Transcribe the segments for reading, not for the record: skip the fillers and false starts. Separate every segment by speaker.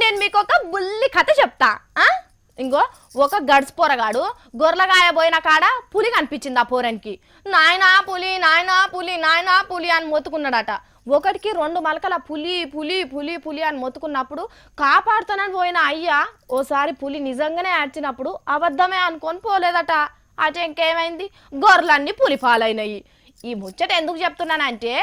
Speaker 1: నేను మీకు ఒక బుల్లి కథ చెప్తా. ఇంకో ఒక గడ్స్ పోరగాడు గొర్రెగాయ పోయిన కాడ పులి కనిపించింది. ఆ పోరానికి నాయనా పులి నాయనా పులి నాయనా పులి అని మొత్తుకున్నాడట. ఒకటికి 2 మలకల పులి పులి పులి పులి అని మొత్తుకున్నప్పుడు కాపాడుతానని పోయిన అయ్యా ఓసారి పులి నిజంగానే ఆడ్చినప్పుడు అబద్ధమే అనుకొని పోలేదట. అటే ఇంకేమైంది, గొర్రెలన్నీ పులి పాలైనయి. ఈ ముచ్చట ఎందుకు చెప్తున్నానంటే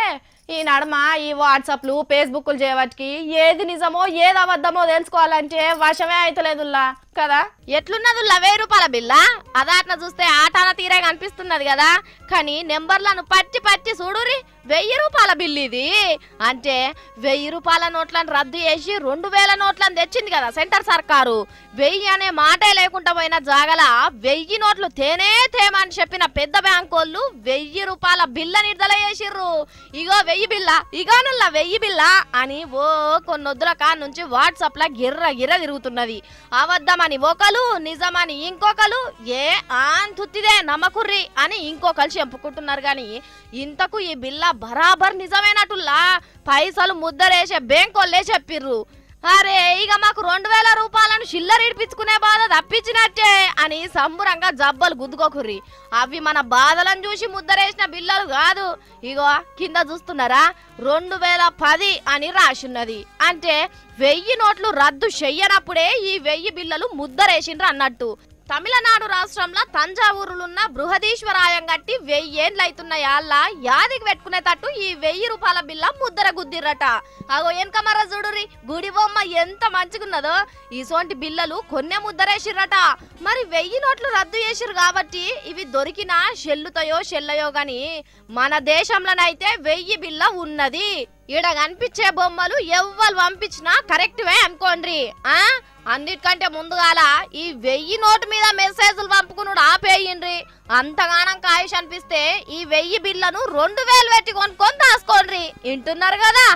Speaker 1: ఈ నడమ ఈ వాట్సాప్లు ఫేస్బుక్లు చేయబట్టి ఏది నిజమో ఏది అబద్ధమో తెలుసుకోవాలంటే వశమే అవుతలేదుల్లా కదా. ఎట్లున్నదుల్లా 1000 రూపాయల బిల్లా అదాట్న చూస్తే ఆటాన తీరే కనిపిస్తున్నది కదా, కానీ నెంబర్లను పట్టి పట్టి చూడురి 1000 రూపాయల బిల్లు ఇది. అంటే 1000 రూపాయల నోట్లను రద్దు చేసి 2000 నోట్లను తెచ్చింది కదా సెంటర్ సర్కారు. 1000 అనే మాటే లేకుండా పోయిన జాగల 1000 నోట్లు తేనే తేమని చెప్పిన పెద్ద బ్యాంకోళ్ళు 1000 రూపాయల బిల్ల విడుదల చేసిర్రు. ఇగో 1000 బిల్లా ఇగోనుల్లా 1000 బిల్లా అని ఓ కొన్నొద్దుల కాడ నుంచి వాట్సాప్ లా గిర్ర గిర్ర తిరుగుతున్నది. అబద్ధమని ఒకలు నిజమని ఇంకొకలు, ఏ తుత్తిదే నమ్మకుర్రి అని ఇంకొకరు చెప్పుకుంటున్నారు. గాని ఇంతకు ఈ బిల్లా బరాబర్ నిజమేనట్టుల్లా పైసలు ముద్దరేసే బ్యాంకోళ్ళే చెప్పిర్రు. అరే ఇక మాకు 2000 రూపాయలను చిల్లర ఇడిపించుకునే బాధ తప్పించినట్టే అని సంబురంగా జబ్బలు గుద్దుకోకుర్రి. అవి మన బాధలను చూసి ముద్దరేసిన బిల్లలు కాదు. ఇగో కింద చూస్తున్నారా 2010 అని రాసిన్నది. అంటే 1000 నోట్లు రద్దు చెయ్యనప్పుడే ఈ 1000 బిల్లలు ముద్దరేసిండ్రు అన్నట్టు. తమిళనాడు రాష్ట్రంలో తంజావూరులున్న బృహదీశ్వరాయం గట్టి 1000 ఏండ్లైతున్న యాళ్ళ యాదికి పెట్టుకునేటట్టు ఈ 1000 రూపాయల బిల్ల ముద్దర గుద్దిర్రట. అగో వెనక మర చూడురి గుడి బొమ్మ ఎంత మంచిగున్నదో ఈసోంటి బిల్లలు కొన్నే ముద్దరేసిర్రట. మరి 1000 నోట్లు రద్దు చేసిర్రు కాబట్టి ఇవి దొరికినా చెల్లుతాయో చెల్లయో గాని మన దేశంలోనైతే 1000 బిల్ల ఉన్నది. ఈడ కనిపించే బొమ్మలు ఎవ్వరు పంపించినా కరెక్ట్వే అనుకోండి. అన్నిటికంటే ముందుగాల ఈ 1000 నోటు మీద మెసేజ్లు పంపుకున్నాడు ఆపేయండ్రి. అంతగానం కాయుష్ అనిపిస్తే ఈ 1000 బిల్లను 2000 పెట్టి కొనుక్కొని దాసుకోండి. వింటున్నారు కదా.